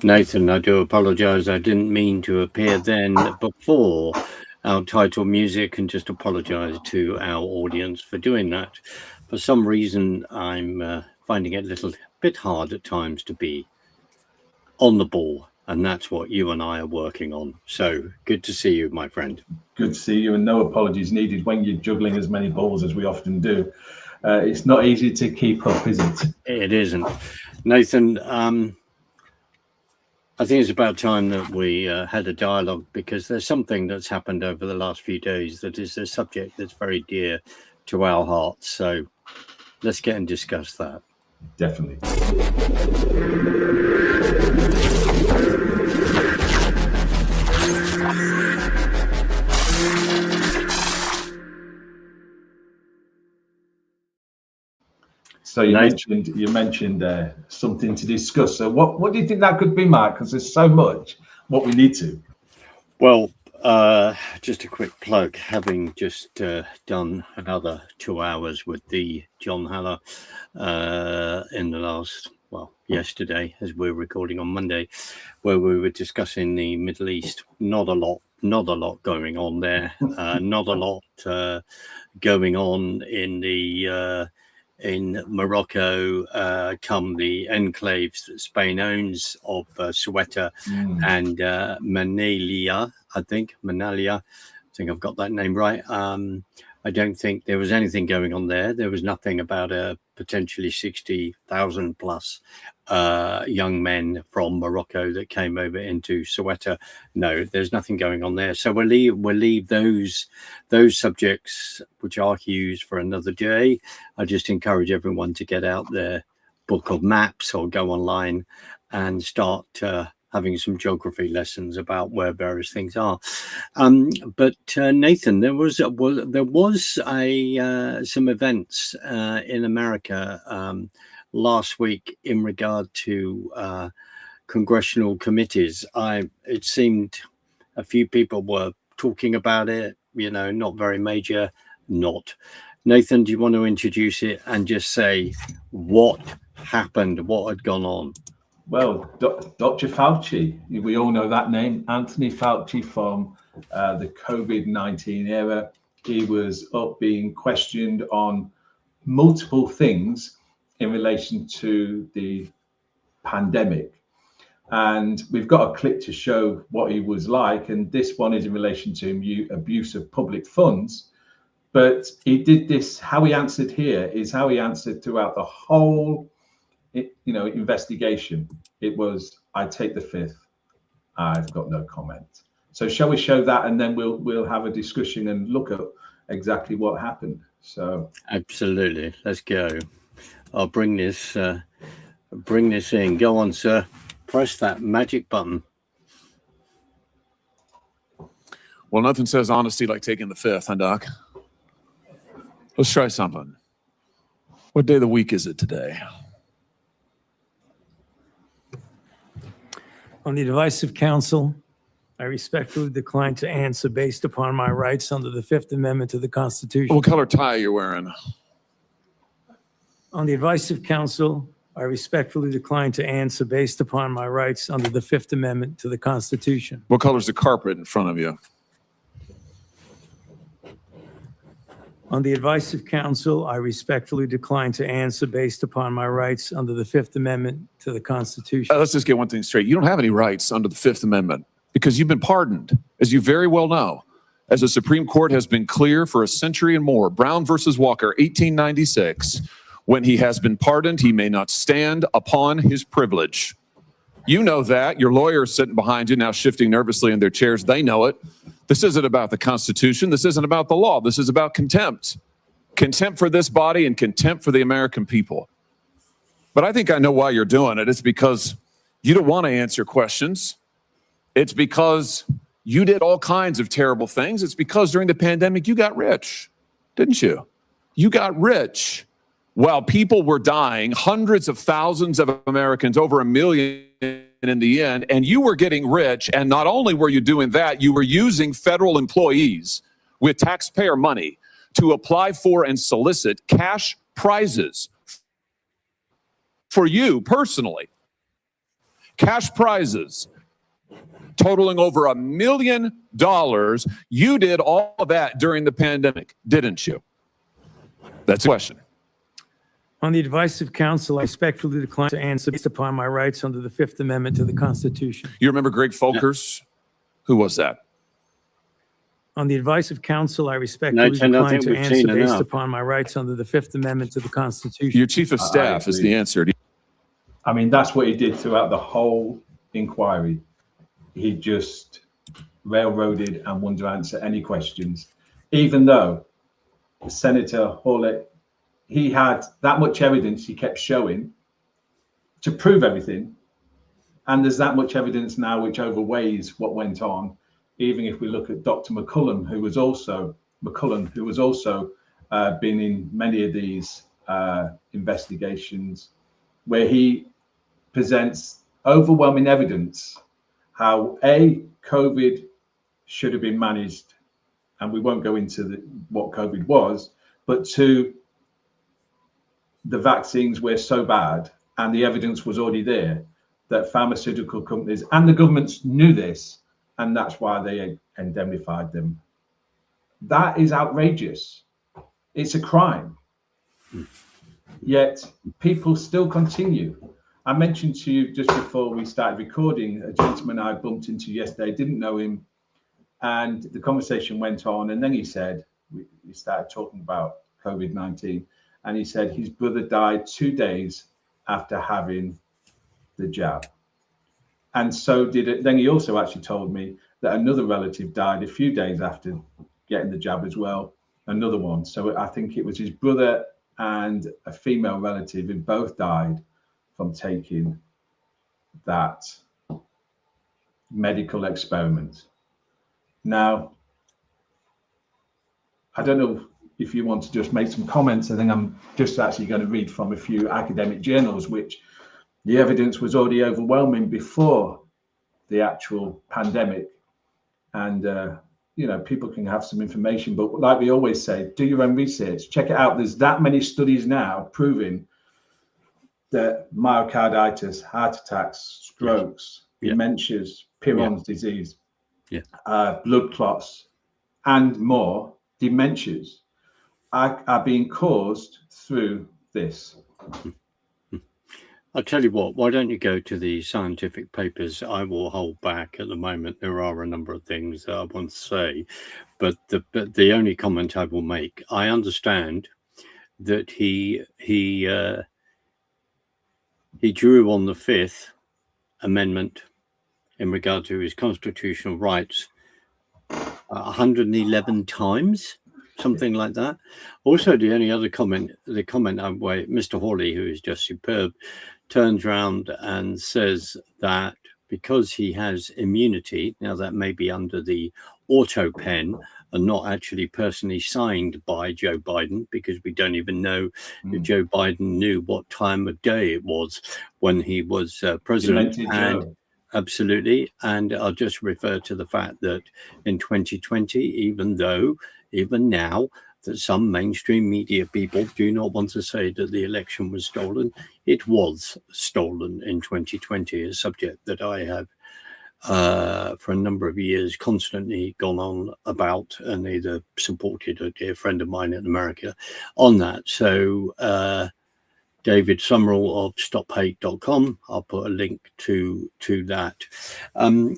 Nathan, I do apologize. I didn't mean to appear then before our title music, and just apologize to our audience for doing that. For some reason, I'm finding it a little bit hard at times to be on the ball, and that's what you and I are working on. So good to see you, my friend. Good to see you, and no apologies needed when you're juggling as many balls as we often do. It's not easy to keep up, is it? It isn't. Nathan, I think it's about time that we had a dialogue, because there's something that's happened over the last few days that is a subject that's very dear to our hearts. So let's get and discuss that. Definitely. So you mentioned something to discuss. So what do you think that could be, Mark? Because there's so much what we need to. Well, just a quick plug. Having just done another 2 hours with the John Haller in the last, yesterday, as we're recording on Monday, where we were discussing the Middle East. Not a lot going on there. Not a lot going on in Morocco, come the enclaves that Spain owns of Ceuta and Melilla. I think I've got that name right. I don't think there was anything going on there. There was nothing about a potentially 60,000 plus young men from Morocco that came over into Ceuta. No, there's nothing going on there. So we'll leave those subjects, which are huge, for another day. I just encourage everyone to get out their book of maps or go online and start having some geography lessons about where various things are. But Nathan, there was some events in America last week in regard to congressional committees. It seemed a few people were talking about it, not very major, not. Nathan, do you want to introduce it and just say what happened, what had gone on? Well, Dr. Fauci, we all know that name, Anthony Fauci, from the COVID-19 era. He was up being questioned on multiple things in relation to the pandemic. And we've got a clip to show what he was like. And this one is in relation to abuse of public funds. But he did this, how he answered here is how he answered throughout the whole investigation. It was, I take the fifth. I've got no comment. So shall we show that, and then we'll have a discussion and look at exactly what happened. So absolutely, let's go. I'll bring this in. Go on, sir. Press that magic button. Well, nothing says honesty like taking the fifth, huh, Doc? Let's try something. What day of the week is it today? On the advice of counsel, I respectfully decline to answer based upon my rights under the Fifth Amendment to the Constitution. What color tie are you wearing? On the advice of counsel, I respectfully decline to answer based upon my rights under the Fifth Amendment to the Constitution. What color is the carpet in front of you? On the advice of counsel, I respectfully decline to answer based upon my rights under the Fifth Amendment to the Constitution. Let's just get one thing straight. You don't have any rights under the Fifth Amendment because you've been pardoned, as you very well know. As the Supreme Court has been clear for a century and more, Brown versus Walker, 1896, when he has been pardoned, he may not stand upon his privilege. You know that. Your lawyers sitting behind you now shifting nervously in their chairs. They know it. This isn't about the Constitution. This isn't about the law. This is about contempt. Contempt for this body and contempt for the American people. But I think I know why you're doing it. It's because you don't want to answer questions. It's because you did all kinds of terrible things. It's because during the pandemic, you got rich, didn't you? You got rich while people were dying. Hundreds of thousands of Americans, over 1 million in the end, and you were getting rich. And not only were you doing that, you were using federal employees with taxpayer money to apply for and solicit cash prizes for you personally. Cash prizes totaling over $1 million. You did all of that during the pandemic, didn't you? That's a question. On the advice of counsel, I respectfully decline to answer based upon my rights under the Fifth Amendment to the Constitution. You remember Greg Folkers? Who was that? On the advice of counsel, I respectfully decline to answer based upon my rights under the Fifth Amendment to the Constitution. Your chief of staff is the answer. I mean, that's what he did throughout the whole inquiry. He just railroaded and wouldn't answer any questions, even though Senator Hawley, he had that much evidence he kept showing to prove everything. And there's that much evidence now which overweighs what went on. Even if we look at Dr. McCullen, who was also been in many of these investigations, where he presents overwhelming evidence how COVID should have been managed, and we won't go into what COVID was, but two, the vaccines were so bad, and the evidence was already there that pharmaceutical companies and the governments knew this, and that's why they indemnified them. That is outrageous. It's a crime. Yet people still continue. I mentioned to you just before we started recording, a gentleman I bumped into yesterday, didn't know him, and the conversation went on, and then he said, we started talking about COVID-19, and he said his brother died 2 days after having the jab. And so did it. Then he also actually told me that another relative died a few days after getting the jab as well, another one. So I think it was his brother and a female relative who both died from taking that medical experiment. Now, I don't know if you want to just make some comments. I think I'm just actually going to read from a few academic journals, which the evidence was already overwhelming before the actual pandemic. And, people can have some information, but like we always say, do your own research, check it out. There's that many studies now proving that myocarditis, heart attacks, strokes, dementias, Peyronie's disease, blood clots, and more dementias are being caused through this. I'll tell you what, why don't you go to the scientific papers? I will hold back at the moment. There are a number of things that I want to say, but the only comment I will make, I understand that he drew on the Fifth Amendment in regard to his constitutional rights 111 times, something like that. Also, the only other comment, Mr. Hawley, who is just superb, turns around and says that because he has immunity, now that may be under the auto pen and not actually personally signed by Joe Biden, because we don't even know if Joe Biden knew what time of day it was when he was president. And absolutely. And I'll just refer to the fact that in 2020, even now, that some mainstream media people do not want to say that the election was stolen. It was stolen in 2020, a subject that I have for a number of years constantly gone on about and either supported a dear friend of mine in America on that. So David Summerall of stophate.com, I'll put a link to that.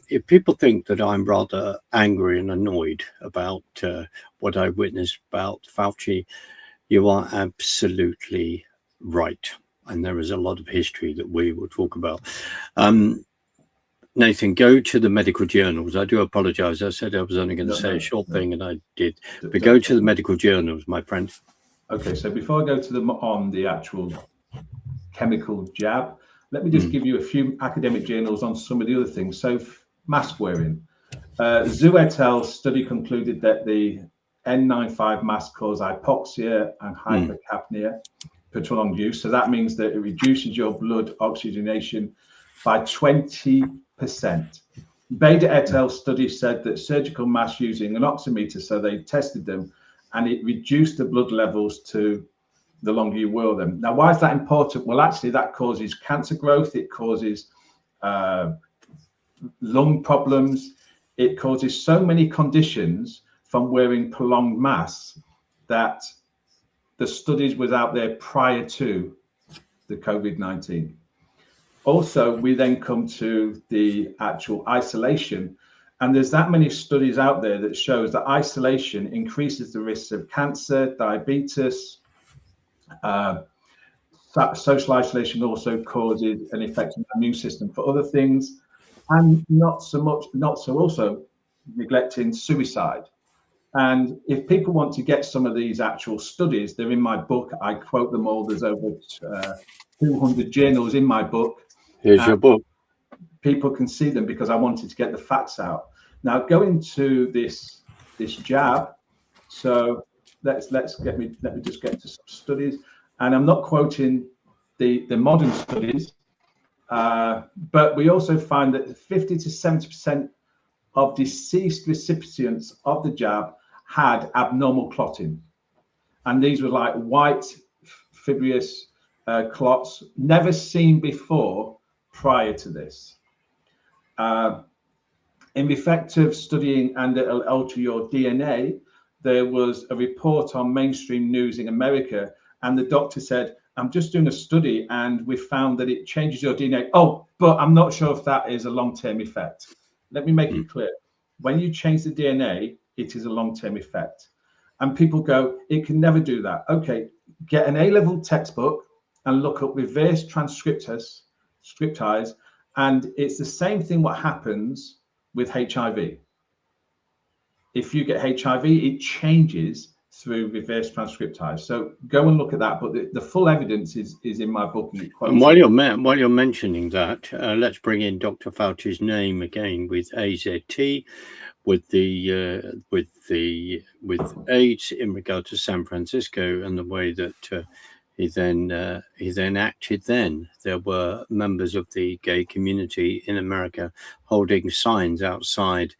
If people think that I'm rather angry and annoyed about what I witnessed about Fauci, you are absolutely right. And there is a lot of history that we will talk about. Nathan, go to the medical journals. I do apologize. I said I was only going to say a short thing, and I did. But go to the medical journals, my friend. Okay, so before I go to them on the actual chemical jab, let me just give you a few academic journals on some of the other things. So mask wearing. Zhu et al. Study concluded that the N95 mask cause hypoxia and hypercapnia for prolonged use. So that means that it reduces your blood oxygenation by 20%. Bader et al. Study said that surgical masks using an oximeter, so they tested them, and it reduced the blood levels to the longer you wore them. Now, why is that important? Well, actually, that causes cancer growth. It causes lung problems. It causes so many conditions from wearing prolonged masks that the studies was out there prior to the COVID-19. Also, we then come to the actual isolation, and there's that many studies out there that shows that isolation increases the risks of cancer, diabetes. Social isolation also causes an effect on the immune system for other things, and not so also neglecting suicide. And if people want to get some of these actual studies, they're in my book. I quote them all. There's over 200 journals in my book. Here's your book. People can see them because I wanted to get the facts out. Now, going to this jab. So let me just get to some studies. And I'm not quoting the modern studies, but we also find that 50 to 70% of deceased recipients of the jab had abnormal clotting. And these were like white fibrous clots, never seen before prior to this. In effect of studying and it'll alter your DNA, there was a report on mainstream news in America, and the doctor said, I'm just doing a study and we found that it changes your DNA. Oh, but I'm not sure if that is a long-term effect. Let me make it clear. When you change the DNA, it is a long-term effect. And people go, it can never do that. Okay, get an A-level textbook and look up reverse transcriptase, and it's the same thing what happens with HIV. If you get HIV, it changes through reverse transcriptase. So go and look at that. But the full evidence is in my book. And while you're mentioning that, let's bring in Dr. Fauci's name again with AZT, with AIDS in regard to San Francisco and the way that he then acted. Then there were members of the gay community in America holding signs outside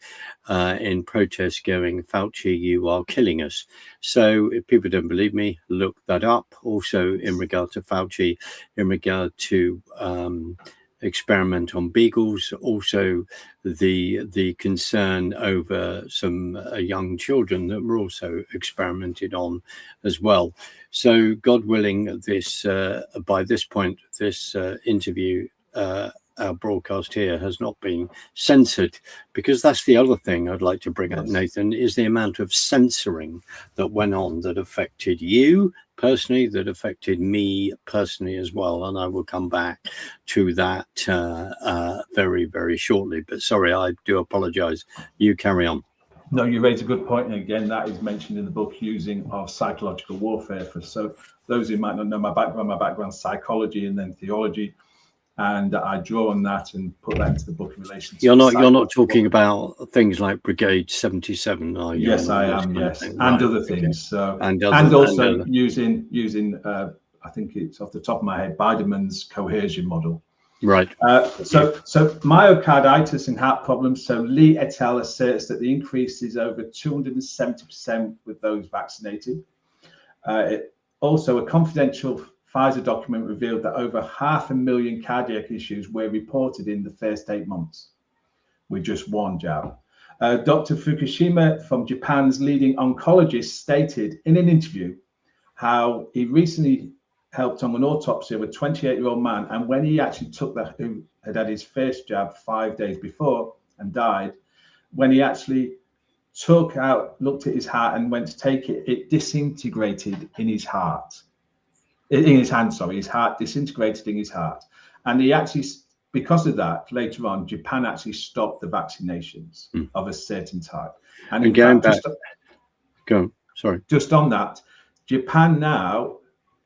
in protest going, Fauci, you are killing us. So if people don't believe me, look that up. Also in regard to Fauci, in regard to experiment on beagles, also the concern over some young children that were also experimented on as well. So God willing, this by this point, this interview, our broadcast here has not been censored, because that's the other thing I'd like to bring up, Nathan, is the amount of censoring that went on that affected you personally, that affected me personally as well. And I will come back to that very, very shortly. But sorry, I do apologize. You carry on. No, you raise a good point. And again, that is mentioned in the book, using of psychological warfare. So those who might not know my background, psychology and then theology. And I draw on that and put that into the book in relation to you're not talking about things like Brigade 77, are you? Yes, I am. Yes, and other things. So and also using I think it's off the top of my head, Biderman's coercion model. Right. So myocarditis and heart problems. So Lee et al. Asserts that the increase is over 270% with those vaccinated. Also, a confidential Pfizer document revealed that over 500,000 cardiac issues were reported in the first 8 months with just one jab. Dr. Fukushima from Japan's leading oncologist stated in an interview how he recently helped on an autopsy of a 28-year-old man, and when he actually took that, who had his first jab 5 days before and died, when he actually looked at his heart and went to take it, it disintegrated in his heart. In his hand, sorry, his heart disintegrated in his heart. And he actually, because of that, later on, Japan actually stopped the vaccinations of a certain type. And going back, just on that, Japan now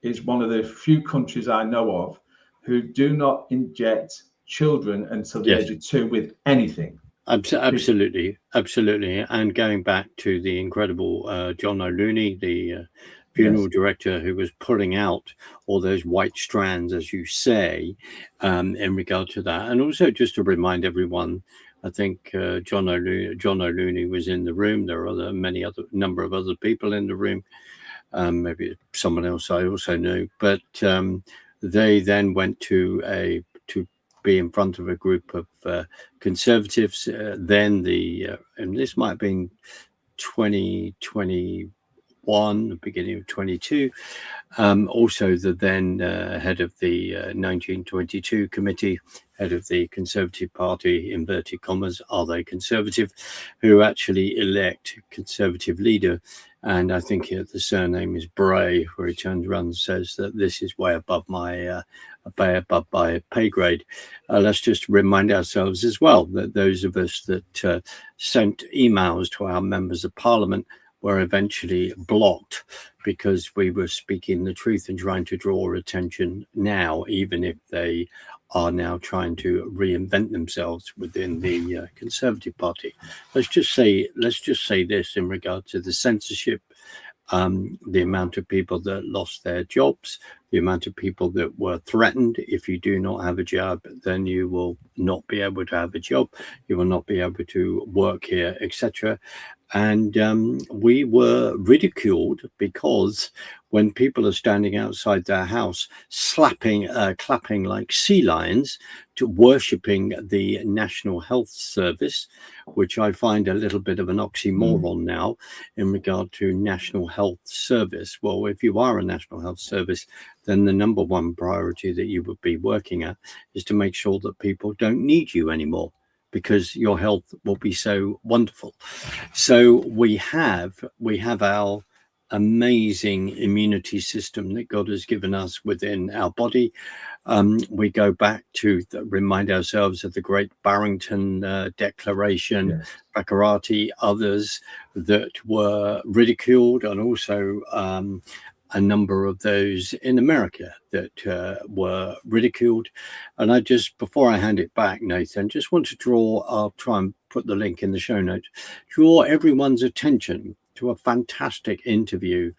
is one of the few countries I know of who do not inject children until the age of 2 with anything. Absolutely. And going back to the incredible John O'Looney, the funeral director who was pulling out all those white strands, as you say, in regard to that. And also just to remind everyone, I think John O'Looney was in the room. There are number of other people in the room. Maybe someone else I also knew, but they then went to be in front of a group of conservatives. Then and this might have been 2021, the beginning of 22. Also the then head of the 1922 committee, head of the Conservative Party, inverted commas, are they conservative, who actually elect conservative leader. And I think the surname is Bray, where he turns around and says that this is way above my pay grade. Let's just remind ourselves as well that those of us that sent emails to our members of parliament were eventually blocked because we were speaking the truth and trying to draw attention now, even if they are now trying to reinvent themselves within the Conservative Party. Let's just say this in regard to the censorship, the amount of people that lost their jobs, the amount of people that were threatened. If you do not have a job, then you will not be able to have a job. You will not be able to work here, etc. And we were ridiculed because when people are standing outside their house, clapping like sea lions, to worshipping the National Health Service, which I find a little bit of an oxymoron now in regard to National Health Service. Well, if you are a National Health Service, then the number one priority that you would be working at is to make sure that people don't need you anymore, because your health will be so wonderful. So we have our amazing immunity system that God has given us within our body. We go back to remind ourselves of the great Barrington Declaration, Baccarati, others that were ridiculed, and also a number of those in America that were ridiculed. And I just, before I hand it back, Nathan, just want to I'll try and put the link in the show notes, draw everyone's attention to a fantastic interview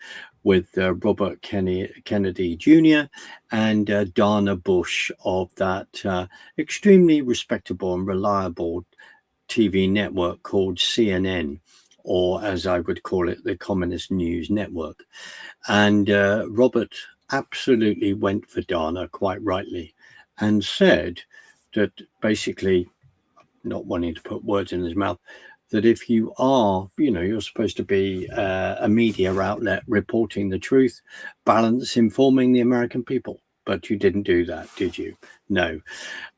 with Robert Kennedy Jr. and Dana Bush of that extremely respectable and reliable TV network called CNN, or as I would call it, the Communist News Network. And Robert absolutely went for Dana, quite rightly, and said that basically, not wanting to put words in his mouth, that if you are, you're supposed to be a media outlet reporting the truth, balance, informing the American people. But you didn't do that, did you? No.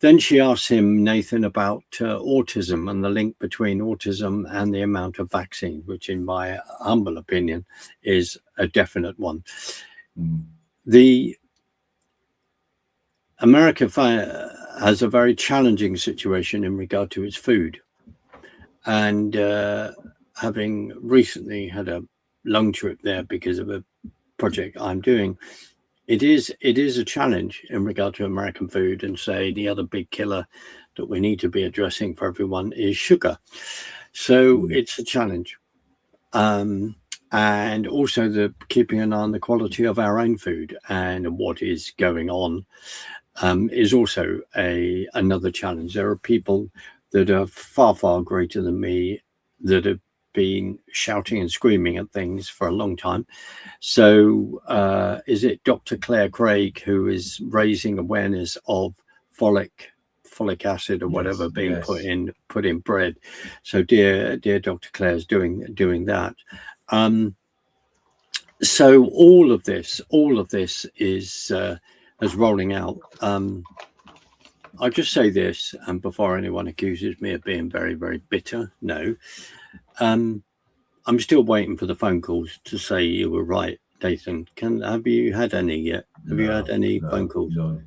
Then she asked him, Nathan, about autism and the link between autism and the amount of vaccine, which in my humble opinion is a definite one. The America has a very challenging situation in regard to its food. And having recently had a long trip there because of a project I'm doing, it is a challenge in regard to American food. And say the other big killer that we need to be addressing for everyone is sugar. So it's a challenge. And also the keeping an eye on the quality of our own food and what is going on is also another challenge. There are people that are far, far greater than me that have been shouting and screaming at things for a long time. So is it Dr. Claire Craig who is raising awareness of folic acid or whatever being put in bread? So dear Dr. Claire is doing that. So all of this is rolling out. I'll just say this, and before anyone accuses me of being very, very bitter, no. I'm still waiting for the phone calls to say you were right, Nathan. Have you had any yet? Have you had any phone calls? No.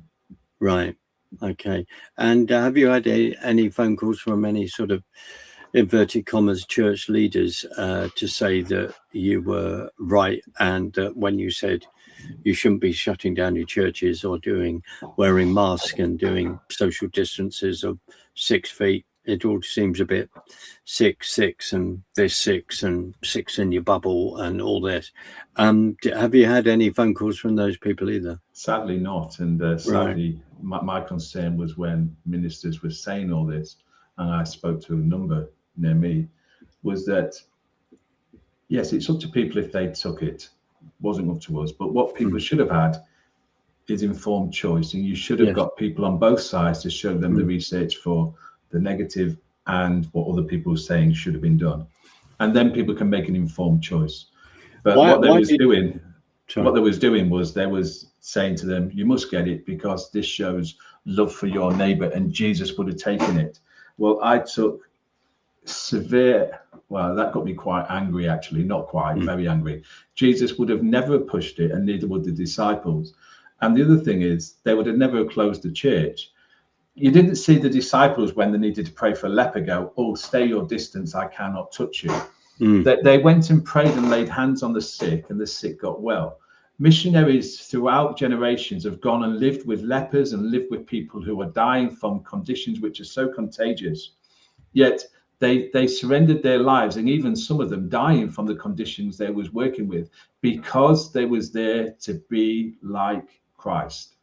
Right. Okay. And have you had any phone calls from any sort of inverted commas church leaders to say that you were right, and when you said you shouldn't be shutting down your churches or wearing masks and doing social distances of 6 feet It all seems a bit six, and this 6 and 6 in your bubble and all this. Have you had any phone calls from those people either? Sadly not. And sadly, my concern was when ministers were saying all this, and I spoke to a number near me, was that, yes, it's up to people if they took it. Wasn't up to us. But what people should have had is informed choice. And you should have got people on both sides to show them the research for the negative and what other people were saying should have been done. And then people can make an informed choice. But what they was doing was they was saying to them, you must get it because this shows love for your neighbor, and Jesus would have taken it. Well, I took severe, well, that got me quite angry, actually, not quite, very angry. Jesus would have never pushed it, and neither would the disciples. And the other thing is, they would have never closed the church. You didn't see the disciples when they needed to pray for a leper go, oh, stay your distance, I cannot touch you. They went and prayed and laid hands on the sick, and the sick got well. Missionaries throughout generations have gone and lived with lepers and lived with people who are dying from conditions which are so contagious. Yet they surrendered their lives, and even some of them dying from the conditions they was working with, because they was there to be like Christ.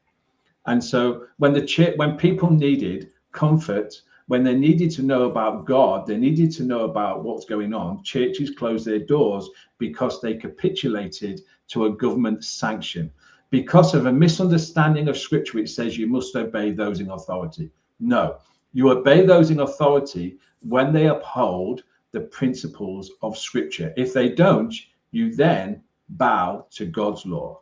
And so when people needed comfort, when they needed to know about God, they needed to know about what's going on, churches closed their doors because they capitulated to a government sanction, because of a misunderstanding of scripture which says you must obey those in authority. No, you obey those in authority when they uphold the principles of scripture. If they don't, you then bow to God's law.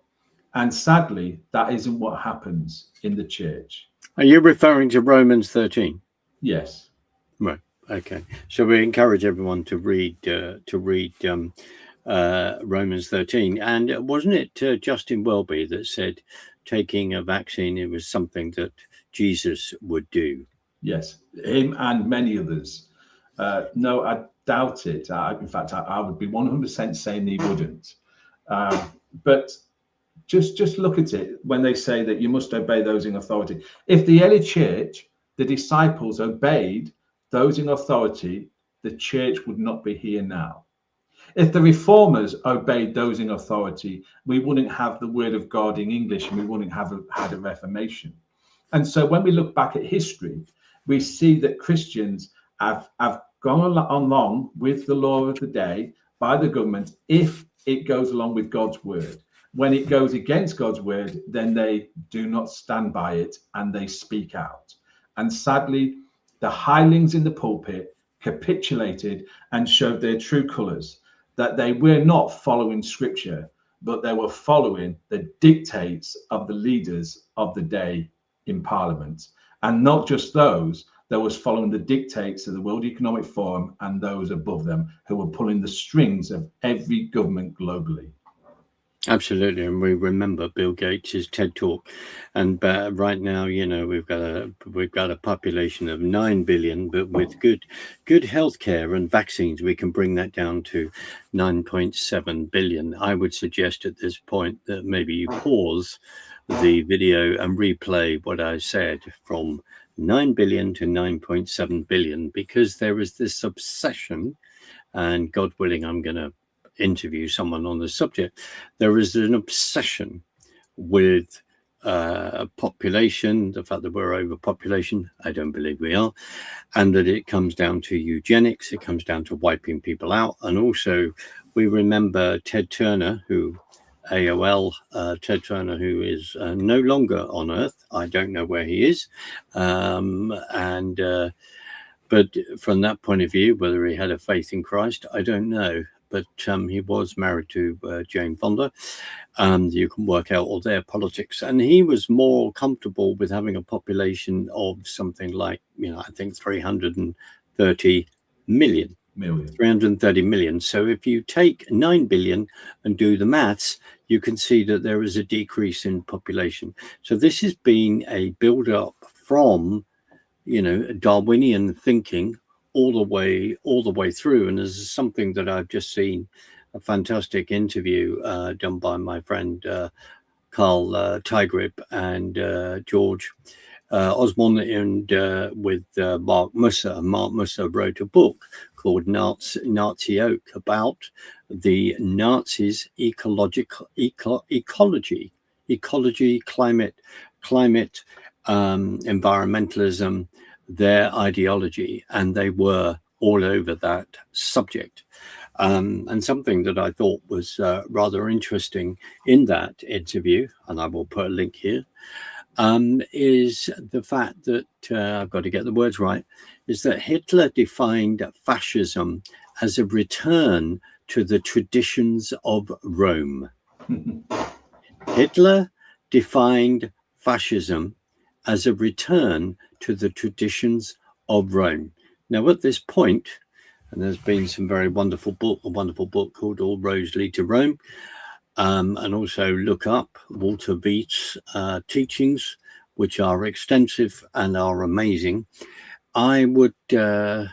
And sadly, that isn't what happens in the church. Are you referring to Romans 13? Yes. Right. Okay. So we encourage everyone to read Romans 13. And wasn't it Justin Welby that said taking a vaccine, it was something that Jesus would do? Yes, him and many others. No, I doubt it. In fact, I would be 100% saying he wouldn't. But just look at it when they say that you must obey those in authority. If the early church, the disciples, obeyed those in authority, the church would not be here now. If the reformers obeyed those in authority, we wouldn't have the word of God in English, and we wouldn't have had a Reformation. And so when we look back at history, we see that Christians have gone along with the law of the day by the government if it goes along with God's word. When it goes against God's word, then they do not stand by it and they speak out. And sadly, the hirelings in the pulpit capitulated and showed their true colours, that they were not following scripture, but they were following the dictates of the leaders of the day in Parliament. And not just those, they was following the dictates of the World Economic Forum and those above them who were pulling the strings of every government globally. Absolutely, and we remember Bill Gates' TED Talk, and right now, you know, we've got a population of 9 billion, but with good healthcare and vaccines, we can bring that down to 9.7 billion. I would suggest at this point that maybe you pause the video and replay what I said from 9 billion to 9.7 billion, because there is this obsession, and God willing, I'm going to interview someone on the subject. There is an obsession with population, the fact that we're overpopulation. I don't believe we are, and that it comes down to eugenics, it comes down to wiping people out. And also we remember Ted Turner, who AOL, Ted Turner, who is no longer on earth. I don't know where he is, but from that point of view, whether he had a faith in Christ, I don't know. But he was married to Jane Fonda, and you can work out all their politics. And he was more comfortable with having a population of something like, I think 330 million. 330 million. So if you take 9 billion and do the maths, you can see that there is a decrease in population. So this has been a build-up from, Darwinian thinking all the way through. And there's something that I've just seen, a fantastic interview done by my friend Carl Tygrip and George Osborne and with Mark Musser. Mark Musser wrote a book called Nazi Oak about the Nazis' ecology, climate, environmentalism, their ideology, and they were all over that subject. And something that I thought was rather interesting in that interview, and I will put a link here, is the fact that, I've got to get the words right, is that Hitler defined fascism as a return to the traditions of Rome. Hitler defined fascism as a return to the traditions of Rome. Now, at this point, and there's been some very wonderful book, a wonderful book called All Roads Lead to Rome, and also look up Walter Veit's teachings, which are extensive and are amazing. I would turn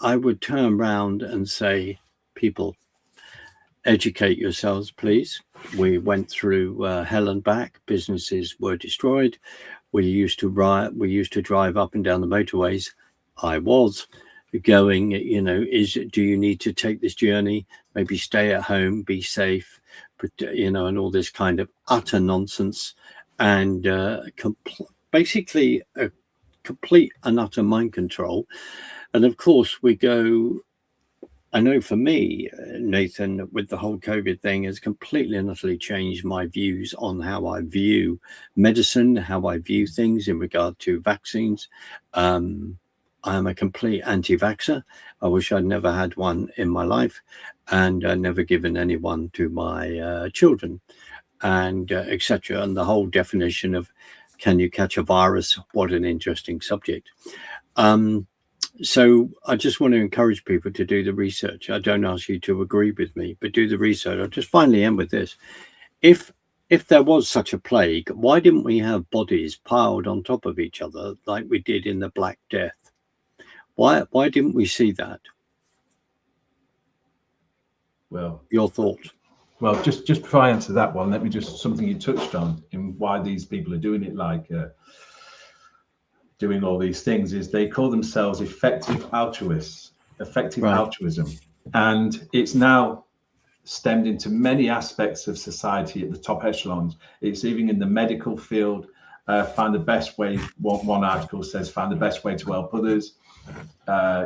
around and say, people, educate yourselves, please. We went through hell and back. Businesses were destroyed. We used to drive up and down the motorways. I was going, do you need to take this journey? Maybe stay at home, be safe, and all this kind of utter nonsense, and basically a complete and utter mind control. And of course we go, I know for me, Nathan, with the whole COVID thing, has completely and utterly changed my views on how I view medicine, how I view things in regard to vaccines. I am a complete anti-vaxxer. I wish I'd never had one in my life, and never given anyone to my children, and etc. And the whole definition of, can you catch a virus? What an interesting subject. So I just want to encourage people to do the research. I don't ask you to agree with me, but do the research. I'll just finally end with this. If there was such a plague, why didn't we have bodies piled on top of each other like we did in the Black Death? Why didn't we see that? Well, your thoughts? Well, just before I answer that one, let me just, something you touched on in why these people are doing it, like doing all these things, is they call themselves effective altruists, altruism. And it's now stemmed into many aspects of society at the top echelons. It's even in the medical field. Find the best way, one article says, find the best way to help others.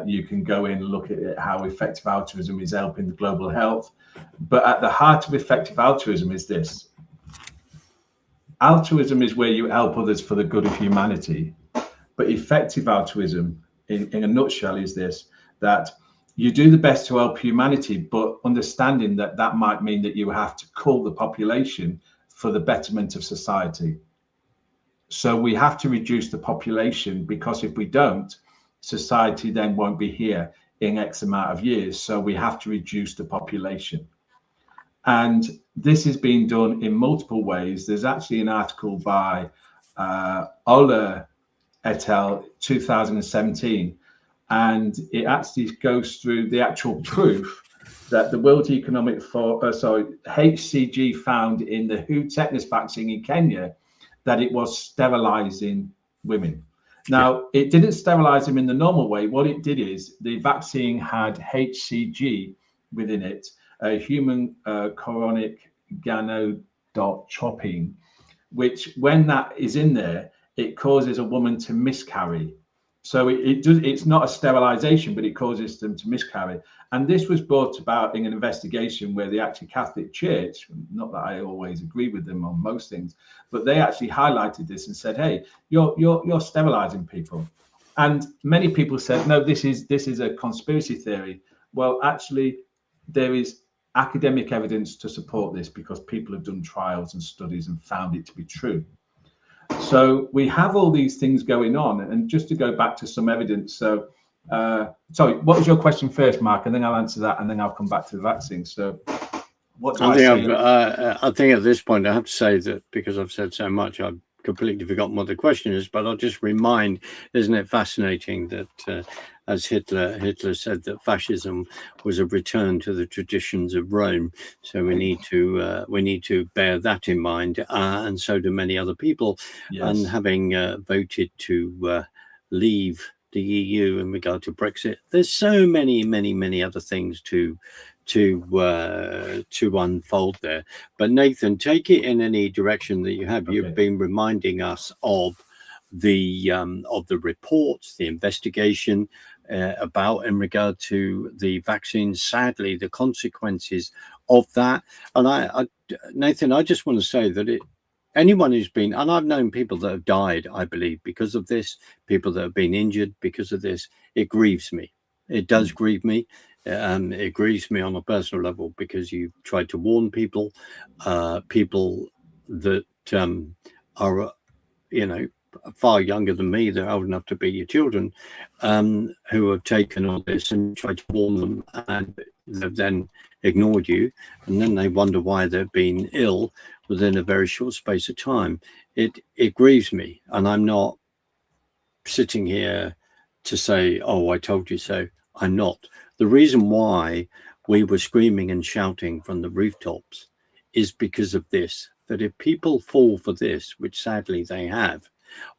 You can go in and look at how effective altruism is helping the global health. But at the heart of effective altruism is this. Altruism is where you help others for the good of humanity. But effective altruism, in a nutshell, is this, that you do the best to help humanity, but understanding that that might mean that you have to cull the population for the betterment of society. So we have to reduce the population, because if we don't, society then won't be here in X amount of years. So we have to reduce the population. And this is being done in multiple ways. There's actually an article by Ola et al. 2017, and it actually goes through the actual proof that the World Economic HCG found in the WHO tetanus vaccine in Kenya that it was sterilizing women. Now, it didn't sterilize them in the normal way. What it did is the vaccine had HCG within it, a human chorionic gonadotropin, which when that is in there, it causes a woman to miscarry. So it's not a sterilization, but it causes them to miscarry. And this was brought about in an investigation where the actual Catholic Church, not that I always agree with them on most things, but they actually highlighted this and said, hey, you're sterilizing people. And many people said, no, this is a conspiracy theory. Well, actually, there is academic evidence to support this, because people have done trials and studies and found it to be true. So we have all these things going on. And just to go back to some evidence. So, sorry, what was your question first, Mark? And then I'll answer that, and then I'll come back to the vaccine. So what do I say? I think at this point, I have to say that because I've said so much, I've completely forgotten what the question is, but I'll just remind, isn't it fascinating that as Hitler said that fascism was a return to the traditions of Rome. So we need to bear that in mind, and so do many other people. Yes. And having voted to leave the EU in regard to Brexit, there's so many other things to unfold there. But Nathan, take it in any direction that you have. Okay. You've been reminding us of the reports, the investigation about in regard to the vaccines. Sadly, the consequences of that. And Nathan, I just want to say that anyone who's been, and I've known people that have died, I believe, because of this, people that have been injured because of this. It grieves me. It does grieve me. It grieves me on a personal level because you tried to warn people, people that are, far younger than me, they're old enough to be your children, who have taken all this and tried to warn them, and they've then ignored you, and then they wonder why they've been ill within a very short space of time. It grieves me, and I'm not sitting here to say, oh, I told you so. I'm not. The reason why we were screaming and shouting from the rooftops is because of this, that if people fall for this, which sadly they have,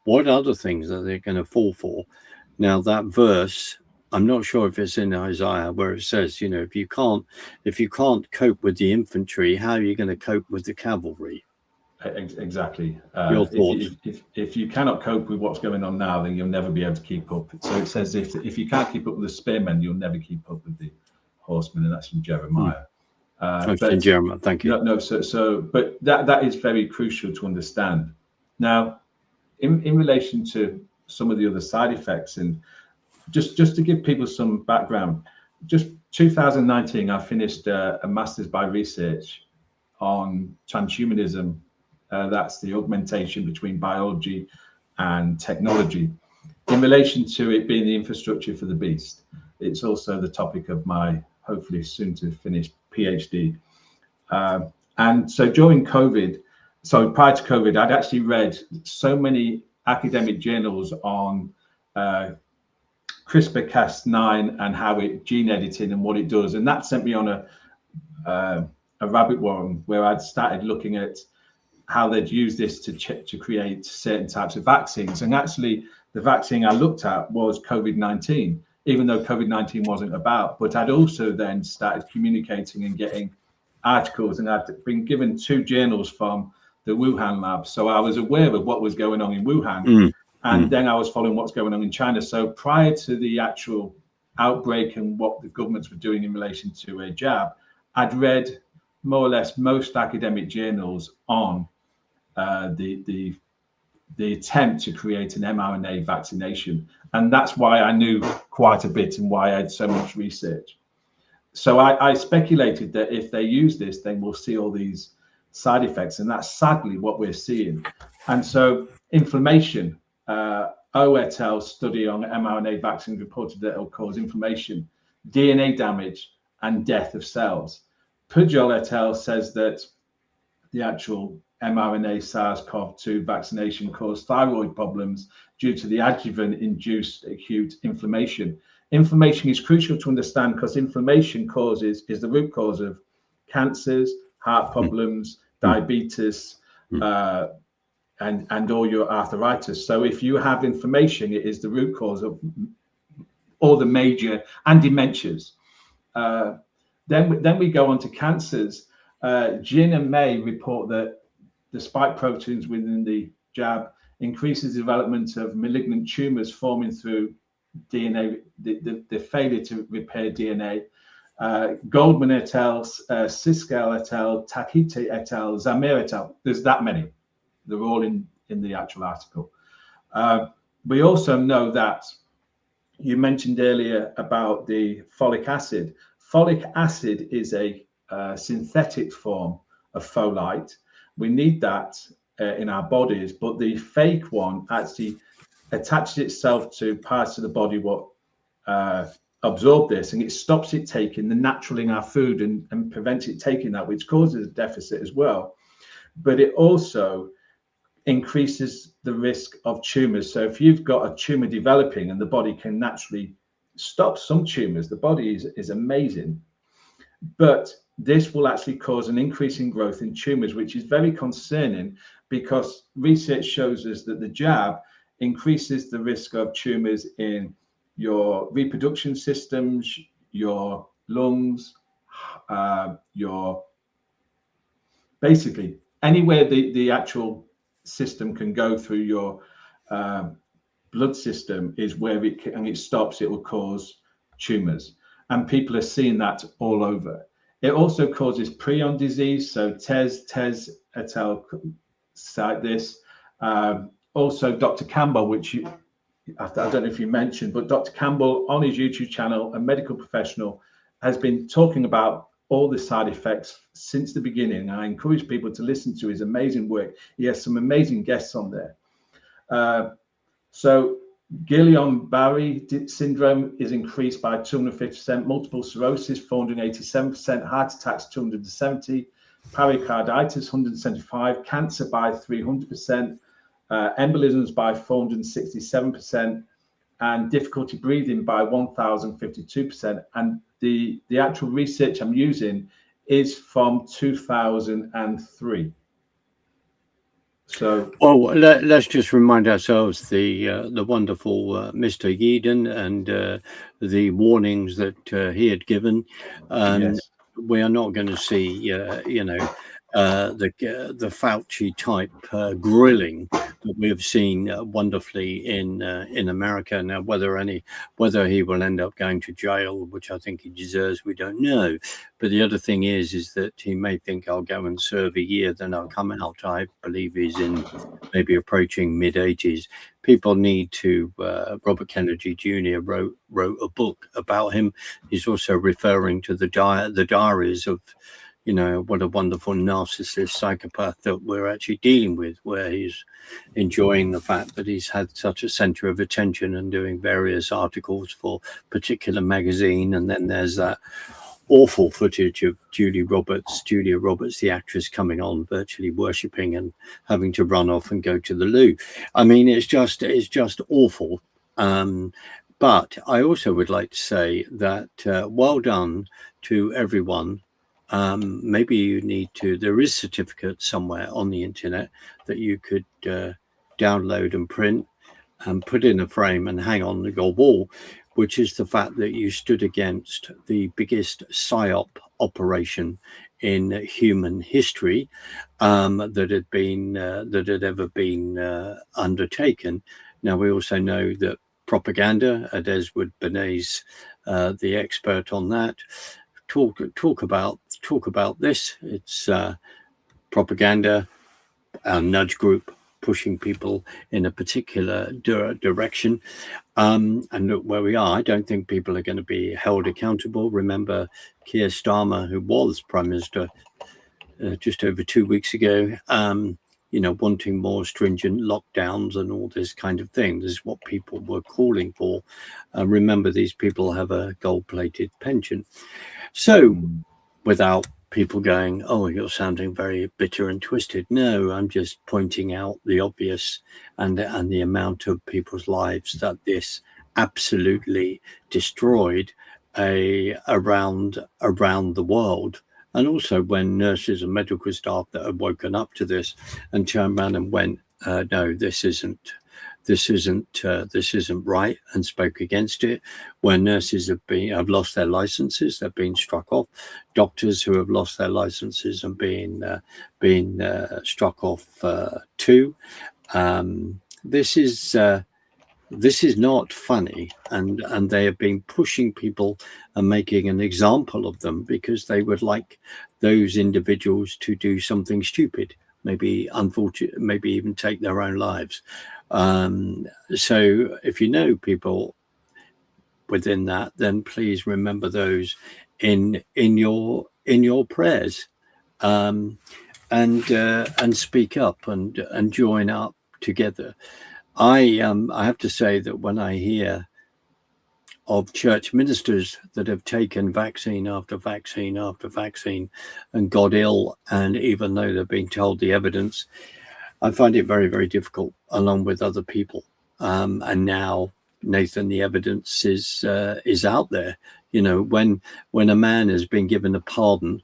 what other things are they going to fall for? Now, that verse, I'm not sure if it's in Isaiah where it says, if you can't cope with the infantry, how are you going to cope with the cavalry? Exactly. Your thoughts? If you cannot cope with what's going on now, then you'll never be able to keep up. So it says if you can't keep up with the spearmen, you'll never keep up with the horsemen, and that's from Jeremiah. In Jeremiah, thank you. But that is very crucial to understand. Now, in relation to some of the other side effects, and just to give people some background, just 2019, I finished a master's by research on transhumanism. That's the augmentation between biology and technology. In relation to it being the infrastructure for the beast, it's also the topic of my hopefully soon to finish PhD. And so during COVID, so prior to COVID, I'd actually read so many academic journals on CRISPR-Cas9 and how it gene editing and what it does. And that sent me on a rabbit warren where I'd started looking at how they'd use this to create certain types of vaccines. And actually, the vaccine I looked at was COVID-19, even though COVID-19 wasn't about. But I'd also then started communicating and getting articles, and I'd been given 2 journals from the Wuhan lab. So I was aware of what was going on in Wuhan, and then I was following what's going on in China. So prior to the actual outbreak and what the governments were doing in relation to a jab, I'd read more or less most academic journals on the attempt to create an mRNA vaccination. And that's why I knew quite a bit and why I had so much research. So I speculated that if they use this, then we'll see all these side effects. And that's sadly what we're seeing. And so inflammation, O et al. Study on mRNA vaccines reported that it will cause inflammation, DNA damage, and death of cells. Pujol et al. Says that the actual mRNA SARS-CoV-2 vaccination caused thyroid problems due to the adjuvant-induced acute inflammation. Inflammation is crucial to understand because inflammation is the root cause of cancers, heart problems, diabetes, and all your arthritis. So if you have inflammation, it is the root cause of all the major and dementias. Then we go on to cancers. Jin and May report that the spike proteins within the jab increases the development of malignant tumors forming through DNA, the failure to repair DNA. Goldman et al., Siskel et al., Takiti et al., Zamir et al. There's that many. They're all in the actual article. We also know that you mentioned earlier about the folic acid. Folic acid is a synthetic form of folate. We need that in our bodies, but the fake one actually attaches itself to parts of the body what absorb this, and it stops it taking the natural in our food and prevents it taking that, which causes a deficit as well. But it also increases the risk of tumors. So if you've got a tumor developing, and the body can naturally stop some tumors, the body is amazing, but this will actually cause an increase in growth in tumors, which is very concerning, because research shows us that the jab increases the risk of tumors in your reproduction systems, your lungs, your basically anywhere the actual system can go through your blood system is where it can, and it stops, it will cause tumors. And people are seeing that all over. It also causes prion disease. So Tez et al. Cite this. Also, Dr. Campbell, which I don't know if you mentioned, but Dr. Campbell on his YouTube channel, a medical professional, has been talking about all the side effects since the beginning. I encourage people to listen to his amazing work. He has some amazing guests on there. So Guillain-Barré syndrome is increased by 250%, multiple sclerosis 487%, heart attacks 270%, pericarditis 175%, cancer by 300%, embolisms by 467%, and difficulty breathing by 1052%. And the actual research I'm using is from 2003. So, well, let's just remind ourselves the wonderful Mr. Yeadon and the warnings that he had given. yes. We are not going to see, the Fauci type grilling that we have seen wonderfully in America. Now, whether he will end up going to jail, which I think he deserves, we don't know. But the other thing is that he may think, I'll go and serve a year, then I'll come out. I believe he's in maybe approaching mid-80s. People need to. Robert Kennedy Jr. wrote a book about him. He's also referring to the diaries of, what a wonderful narcissist psychopath that we're actually dealing with, where he's enjoying the fact that he's had such a center of attention and doing various articles for particular magazine. And then there's that awful footage of Julia Roberts, the actress, coming on virtually worshipping and having to run off and go to the loo. I mean, it's just awful. But I also would like to say that well done to everyone. Maybe you need to, there is certificate somewhere on the internet that you could download and print and put in a frame and hang on your wall, which is the fact that you stood against the biggest PSYOP operation in human history that had ever been undertaken. Now, we also know that propaganda, Edward Bernays, the expert on that, talk about this. It's propaganda, our nudge group pushing people in a particular direction. And look where we are. I don't think people are going to be held accountable. Remember Keir Starmer, who was Prime Minister just over 2 weeks ago, wanting more stringent lockdowns and all this kind of thing. This is what people were calling for. Remember, these people have a gold-plated pension. So without people going, oh, you're sounding very bitter and twisted. No, I'm just pointing out the obvious and the amount of people's lives that this absolutely destroyed around the world. And also when nurses and medical staff that have woken up to this and turned around and went, no, this isn't right, and spoke against it. Where nurses have lost their licenses, they've been struck off. Doctors who have lost their licenses and been struck off too. This is not funny, and they have been pushing people and making an example of them because they would like those individuals to do something stupid, maybe unfortunate, maybe even take their own lives. So if you know people within that, then please remember those in your prayers, and speak up and join up together. I have to say that when I hear of church ministers that have taken vaccine after vaccine after vaccine and got ill, and even though they're being told the evidence, I find it very, very difficult, along with other people. And now, Nathan, the evidence is out there. You know, when a man has been given a pardon,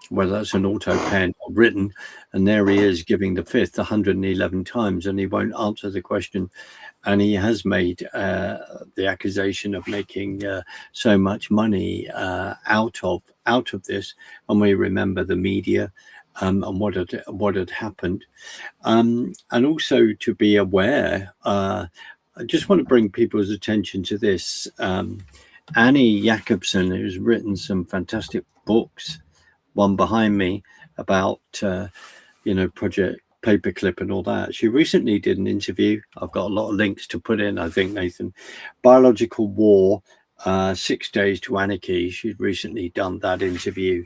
whether that's an auto pen or written, and there he is giving the fifth 111 times, and he won't answer the question. And he has made the accusation of making so much money out of this. And we remember the media and what had happened. And also to be aware, I just want to bring people's attention to this. Annie Jacobsen, who's written some fantastic books, one behind me, about Project Paperclip and all that. She recently did an interview. I've got a lot of links to put in, I think, Nathan. Biological War, 6 Days to Anarchy. She'd recently done that interview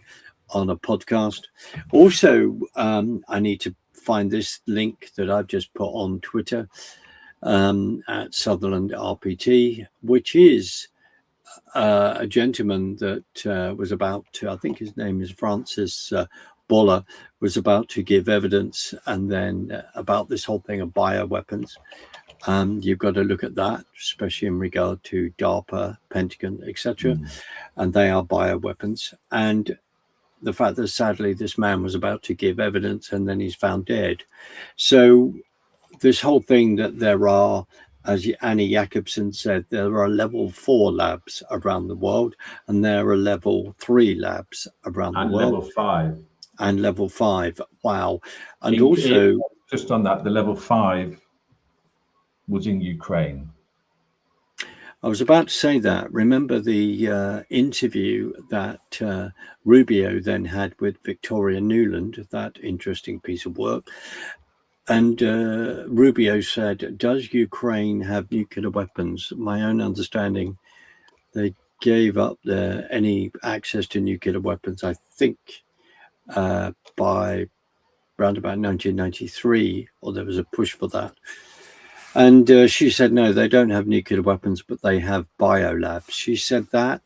on a podcast. Also, I need to find this link that I've just put on Twitter at Sutherland RPT, which is a gentleman that was about to, I think his name is Francis Boller, was about to give evidence, and then about this whole thing of bioweapons. You've got to look at that, especially in regard to DARPA, Pentagon, etc. And they are bioweapons. And the fact that sadly this man was about to give evidence and then he's found dead. So this whole thing that there are, as Annie Jacobsen said, there are level 4 labs around the world, and there are level 3 labs around the world. Level 5. And level 5. Wow. And also, just on that, the level 5 was in Ukraine. I was about to say that. Remember the interview that Rubio then had with Victoria Nuland, that interesting piece of work. And Rubio said, does Ukraine have nuclear weapons? My own understanding, they gave up any access to nuclear weapons, I think, by around about 1993, or there was a push for that. And she said, no, they don't have nuclear weapons, but they have biolabs. She said that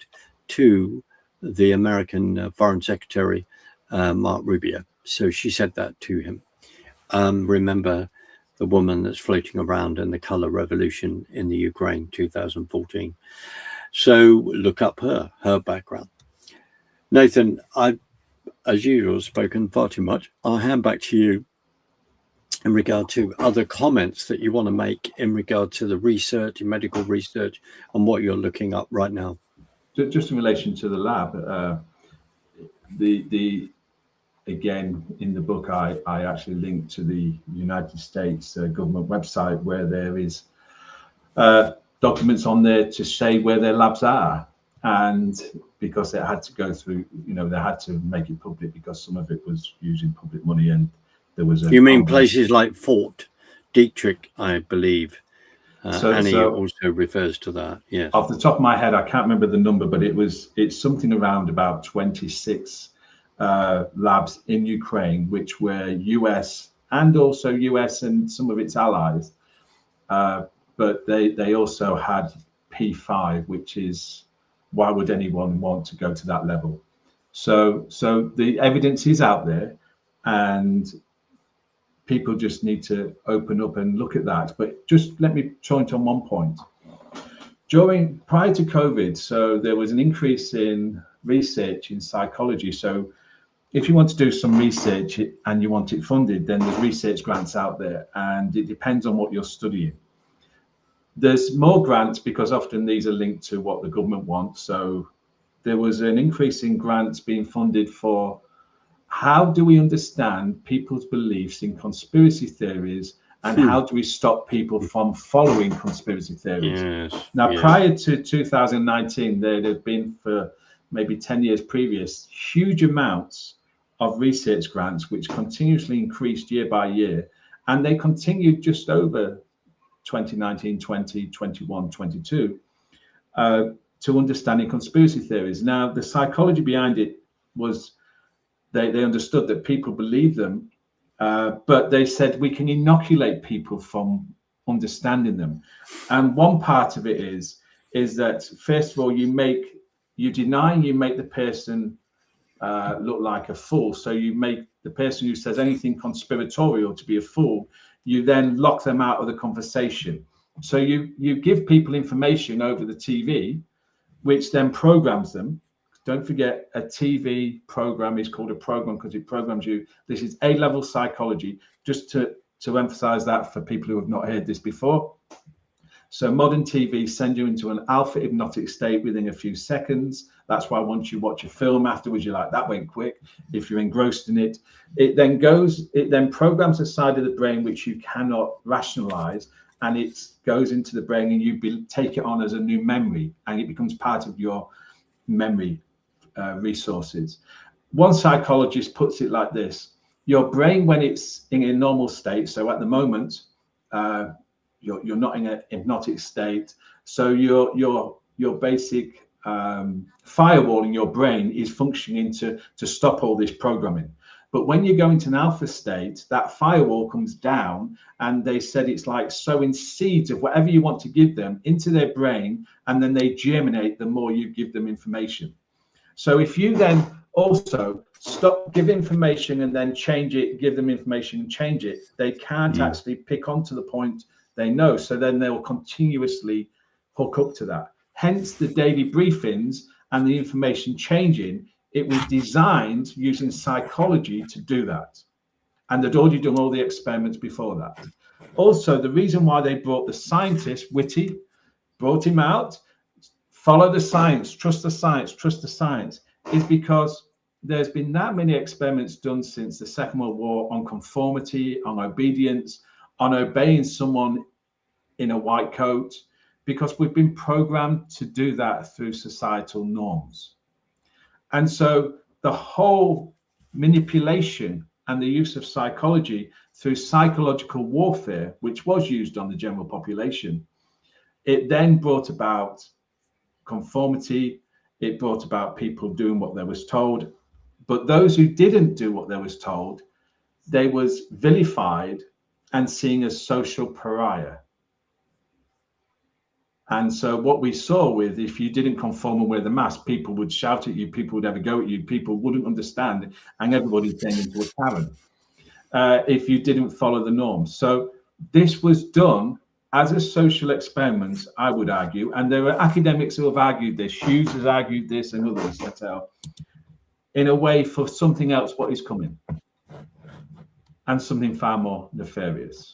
to the American Foreign Secretary, Mark Rubio. So she said that to him. Remember the woman that's floating around in the color revolution in the Ukraine 2014. So look up her background. Nathan, I've, as usual, spoken far too much. I'll hand back to you in regard to other comments that you want to make in regard to the research, medical research, and what you're looking up right now. Just in relation to the lab, again, in the book, I actually linked to the United States government website, where there is documents on there to say where their labs are. And because it had to go through, they had to make it public because some of it was using public money, and there was a... You mean places like Fort Detrick, I believe. Annie also refers to that, yes. Off the top of my head, I can't remember the number, but it's something around about 26 labs in Ukraine, which were US and also US and some of its allies. But they also had P5, which is, why would anyone want to go to that level? So the evidence is out there, and people just need to open up and look at that. But just let me point on one point. Prior to COVID, so there was an increase in research in psychology. So if you want to do some research and you want it funded, then there's research grants out there, and it depends on what you're studying. There's more grants because often these are linked to what the government wants. So there was an increase in grants being funded for how do we understand people's beliefs in conspiracy theories, and how do we stop people from following conspiracy theories? Yes, Now, yes. Prior to 2019, there had been, for maybe 10 years previous, huge amounts of research grants, which continuously increased year by year. And they continued just over 2019, 20, 21, 22, to understanding conspiracy theories. Now, the psychology behind it was they understood that people believe them, but they said we can inoculate people from understanding them. And one part of it is that, first of all, you make the person look like a fool. So you make the person who says anything conspiratorial to be a fool. You then lock them out of the conversation. So you give people information over the TV, which then programs them. Don't forget, a TV program is called a program because it programs you. This is A-level psychology, just to emphasize that for people who have not heard this before. So modern TV send you into an alpha hypnotic state within a few seconds. That's why once you watch a film afterwards, you're like, that went quick. If you're engrossed in it, it then programs a side of the brain which you cannot rationalize, and it goes into the brain, and you take it on as a new memory, and it becomes part of your memory resources. One psychologist puts it like this: your brain, when it's in a normal state, so at the moment, you're not in a hypnotic state, so your basic firewall in your brain is functioning to stop all this programming. But when you go into an alpha state, that firewall comes down, and they said it's like sowing seeds of whatever you want to give them into their brain, and then they germinate the more you give them information. So if you then also give information and then change it, give them information and change it, they can't actually pick onto the point they know. So then they'll continuously hook up to that. Hence the daily briefings and the information changing. It was designed using psychology to do that. And they'd already done all the experiments before that. Also, the reason why they brought the scientist, Whitty, brought him out, follow the science, trust the science, trust the science, is because there's been that many experiments done since the Second World War on conformity, on obedience, on obeying someone in a white coat, because we've been programmed to do that through societal norms. And so the whole manipulation and the use of psychology through psychological warfare, which was used on the general population, it then brought about conformity. It brought about people doing what they was told. But those who didn't do what they was told, they was vilified and seen as social pariah. And so what we saw with, if you didn't conform and wear the mask, people would shout at you, people would have a go at you, people wouldn't understand, and everybody turned into a Karen if you didn't follow the norms. So this was done as a social experiment, I would argue, and there are academics who have argued this, Hughes has argued this, and others, in a way for something else what is coming, and something far more nefarious.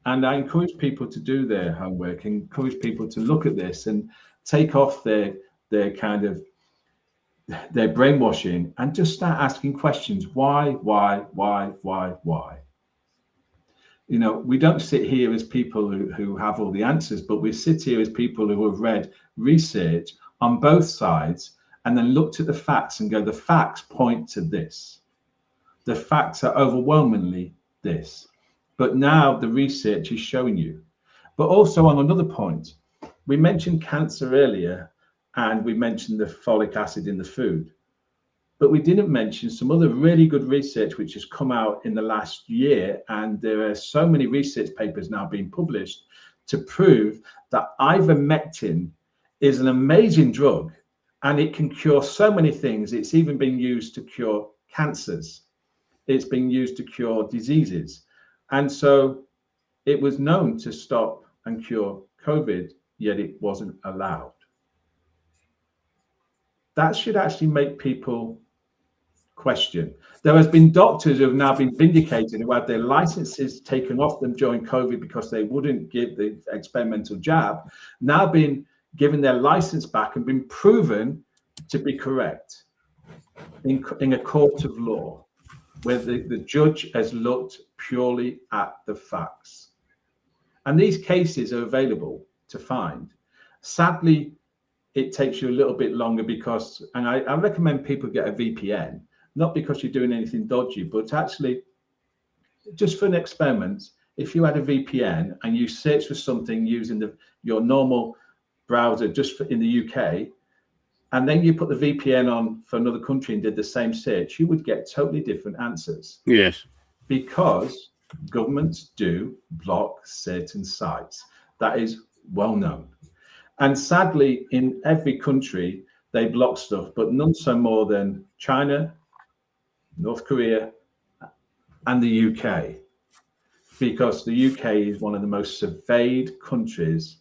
And I encourage people to do their homework, encourage people to look at this and take off their kind of their brainwashing and just start asking questions. Why? You know, we don't sit here as people who have all the answers, but we sit here as people who have read research on both sides and then looked at the facts and go, the facts point to this. The facts are overwhelmingly this. But now the research is showing you. But also on another point, we mentioned cancer earlier, and we mentioned the folic acid in the food. But we didn't mention some other really good research which has come out in the last year. And there are so many research papers now being published to prove that ivermectin is an amazing drug, and it can cure so many things. It's even been used to cure cancers. It's been used to cure diseases. And so it was known to stop and cure COVID, yet it wasn't allowed. That should actually make people question. There has been doctors who have now been vindicated, who had their licenses taken off them during COVID because they wouldn't give the experimental jab, now been given their license back and been proven to be correct in a court of law, where the judge has looked purely at the facts. And these cases are available to find. Sadly, it takes you a little bit longer because, and I recommend people get a VPN, not because you're doing anything dodgy, but actually just for an experiment. If you had a VPN and you search for something using your normal browser just in the UK, and then you put the VPN on for another country and did the same search, you would get totally different answers. Yes. Because governments do block certain sites. That is well known. And sadly, in every country, they block stuff, but none so more than China, North Korea, and the UK, because the UK is one of the most surveyed countries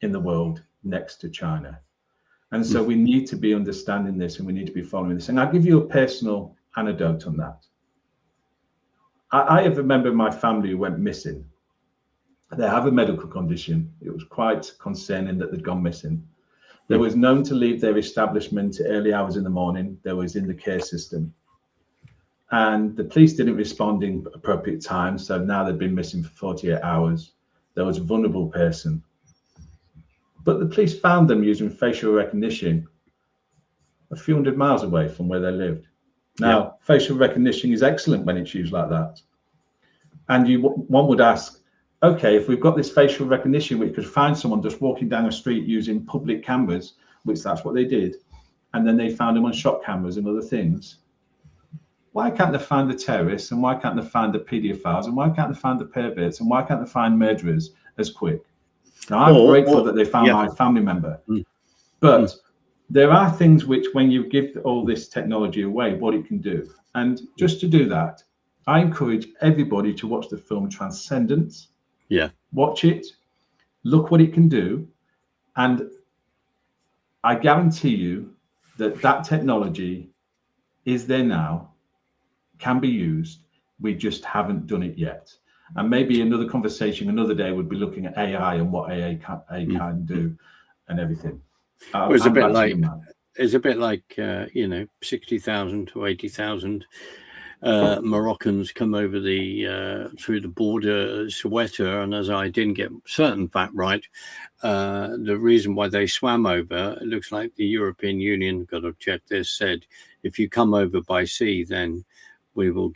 in the world next to China. And so we need to be understanding this, and we need to be following this. And I'll give you a personal anecdote on that. I have a member of my family who went missing. They have a medical condition. It was quite concerning that they'd gone missing. They was known to leave their establishment at early hours in the morning. They was in the care system. And the police didn't respond in appropriate time. So now they've been missing for 48 hours. There was a vulnerable person. But the police found them using facial recognition a few hundred miles away from where they lived. Now, facial recognition is excellent when it's used like that. And one would ask, okay, if we've got this facial recognition, we could find someone just walking down a street using public cameras, which that's what they did, and then they found them on shop cameras and other things. Why can't they find the terrorists, and why can't they find the paedophiles, and why can't they find the perverts, and why can't they find murderers as quick? Now, I'm grateful that they found my family member, but there are things which, when you give all this technology away, what it can do. And just to do that, I encourage everybody to watch the film Transcendence. Yeah. Watch it, look what it can do. And I guarantee you that that technology is there now, can be used. We just haven't done it yet. And maybe another conversation another day would be looking at AI and what AI can do and everything. It's a bit like, you know, 60,000 to 80,000 Moroccans come over through the border Soweto, and as I didn't get certain fact right, the reason why they swam over, it looks like the European Union, got to check this, said if you come over by sea, then we will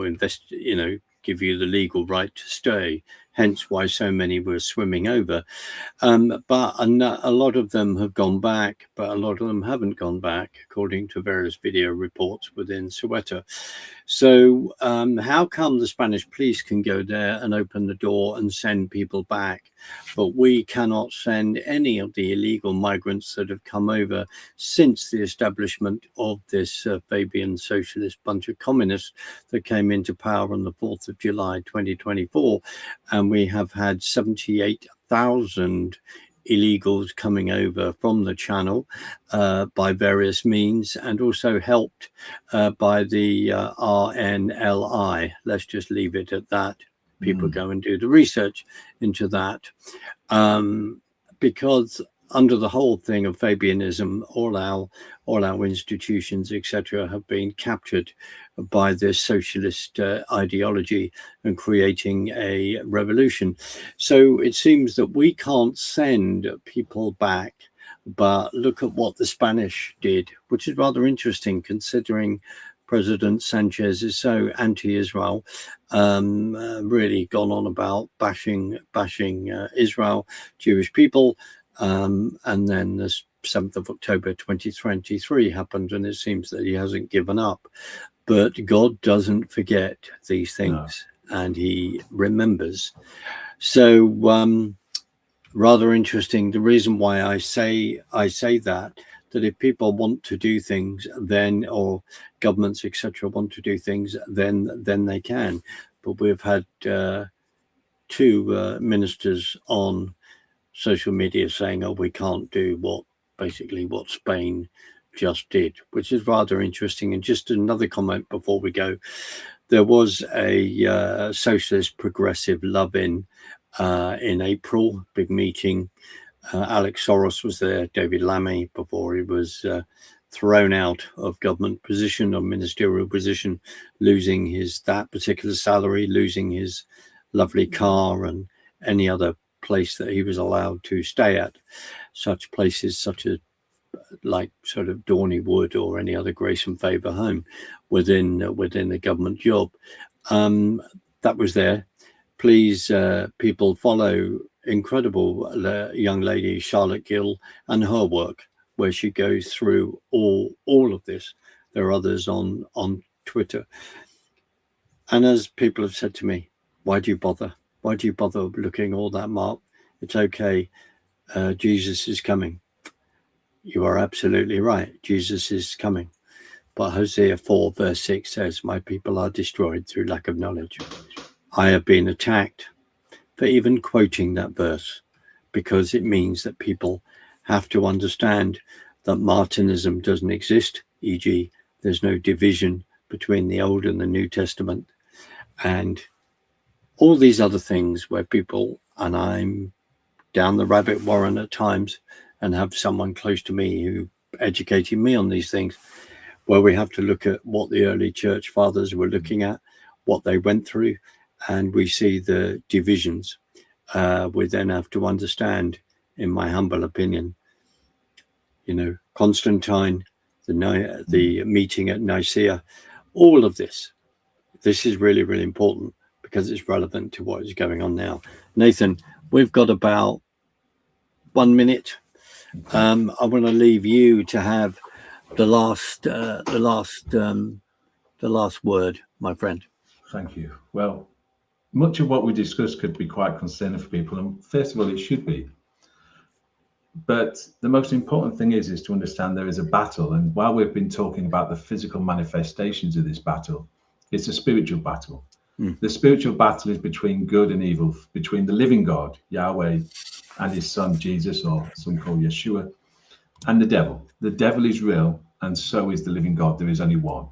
invest, you know, give you the legal right to stay. Hence why so many were swimming over. But a lot of them have gone back, but a lot of them haven't gone back, according to various video reports within Soweto. So how come the Spanish police can go there and open the door and send people back, but we cannot send any of the illegal migrants that have come over since the establishment of this Fabian socialist bunch of communists that came into power on the 4th of July 2024? And we have had 78,000 illegals coming over from the channel by various means, and also helped by the RNLI. Let's just leave it at that. People go and do the research into that, because under the whole thing of Fabianism, all our institutions, etc., have been captured by this socialist ideology and creating a revolution. So it seems that we can't send people back, but look at what the Spanish did, which is rather interesting considering President Sanchez is so anti-Israel, really gone on about bashing Israel, Jewish people. And then the 7th of October 2023 happened, and it seems that he hasn't given up. But God doesn't forget these things, and he remembers. So rather interesting. The reason why I say that if people want to do things, then, or governments, etc., want to do things, then they can. But we've had two ministers on social media saying, oh, we can't do what Spain just did, which is rather interesting. And just another comment before we go, there was a socialist progressive love-in April, big meeting. Alex Soros was there, David Lammy, before he was thrown out of government position or ministerial position, losing that particular salary, losing his lovely car and any other place that he was allowed to stay at, such places such as like sort of Dorney Wood or any other grace and favour home within the government job. That was there. Please, people, follow incredible young lady Charlotte Gill and her work, where she goes through all of this. There are others on Twitter. And as people have said to me, why do you bother? Why do you bother looking all that, Mark? It's okay. Jesus is coming. You are absolutely right. Jesus is coming. But Hosea 4 verse 6 says, my people are destroyed through lack of knowledge. I have been attacked for even quoting that verse, because it means that people have to understand that Martinism doesn't exist, e.g. there's no division between the Old and the New Testament, and all these other things where people, and I'm down the rabbit warren at times and have someone close to me who educated me on these things, where we have to look at what the early church fathers were looking at, what they went through, and we see the divisions. We then have to understand, in my humble opinion, Constantine, the meeting at Nicaea, all of this is really, really important because it's relevant to what is going on now. Nathan, we've got about 1 minute. I want to leave you to have the last word, my friend. Thank you. Well, much of what we discussed could be quite concerning for people, and first of all, it should be. But the most important thing is to understand there is a battle, and while we've been talking about the physical manifestations of this battle, it's a spiritual battle. The spiritual battle is between good and evil, between the living God, Yahweh, and his son, Jesus, or some call Yeshua, and the devil. The devil is real, and so is the living God. There is only one.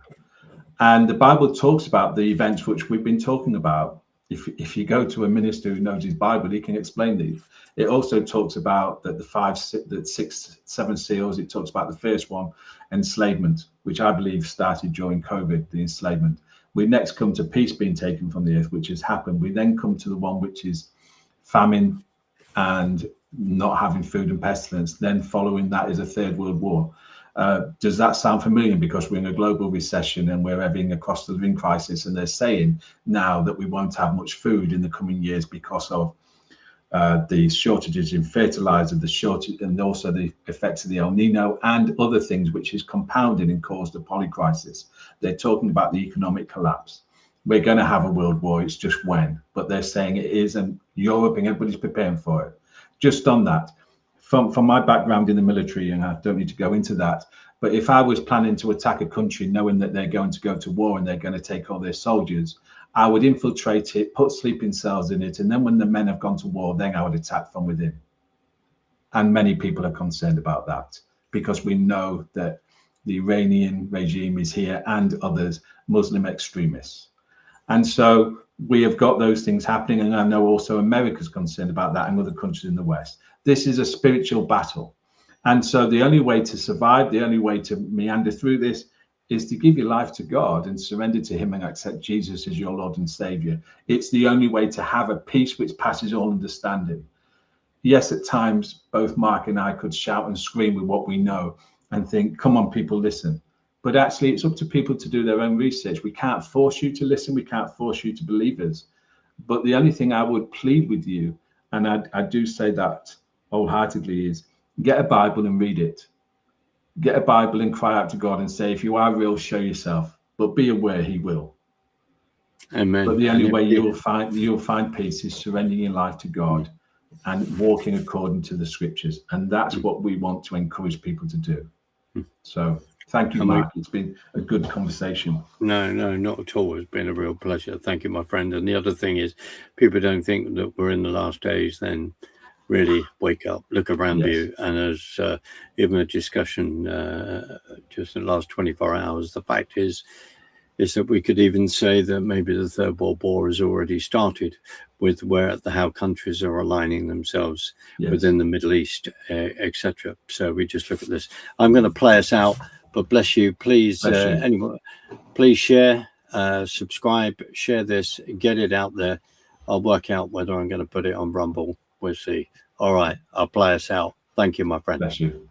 And the Bible talks about the events which we've been talking about. If you go to a minister who knows his Bible, he can explain these. It also talks about that the 6, 7 seals. It talks about the first one, enslavement, which I believe started during COVID, the enslavement. We next come to peace being taken from the earth, which has happened. We then come to the one which is famine and not having food and pestilence. Then following that is a third world war. Does that sound familiar? Because we're in a global recession and we're having a cost of living crisis, and they're saying now that we won't have much food in the coming years because of the shortages in fertilizer, the shortage, and also the effects of the El Nino and other things which is compounded and caused a polycrisis. They're talking about the economic collapse. We're going to have a world war, it's just when, but they're saying it is, and Europe and everybody's preparing for it. Just on that, from my background in the military, and I don't need to go into that, but if I was planning to attack a country knowing that they're going to go to war and they're going to take all their soldiers, I would infiltrate it, put sleeping cells in it, and then when the men have gone to war, then I would attack from within. And many people are concerned about that because we know that the Iranian regime is here and others, Muslim extremists. And so we have got those things happening, and I know also America's concerned about that and other countries in the West. This is a spiritual battle. And so the only way to survive, the only way to meander through this is to give your life to God and surrender to him and accept Jesus as your Lord and Savior. It's the only way to have a peace which passes all understanding. Yes, at times, both Mark and I could shout and scream with what we know and think, come on, people, listen. But actually, it's up to people to do their own research. We can't force you to listen. We can't force you to believe us. But the only thing I would plead with you, and I do say that wholeheartedly, is get a Bible and read it. Get a Bible and cry out to God and say, if you are real, show yourself. But be aware he will. Amen. But the only way you'll find peace is surrendering your life to God and walking according to the scriptures. And that's what we want to encourage people to do. So thank you, Mark. It's been a good conversation. No, not at all. It's been a real pleasure. Thank you, my friend. And the other thing is, people don't think that we're in the last days, then really wake up, look around you. And as even a discussion just in the last 24 hours, the fact is that we could even say that maybe the Third World War has already started with how countries are aligning themselves within the Middle East, etc. So we just look at this. I'm going to play us out, but bless you. Please, anyone, please share, subscribe, share this, get it out there. I'll work out whether I'm going to put it on Rumble. We'll see. All right, I'll play us out. Thank you, my friend. Bless you.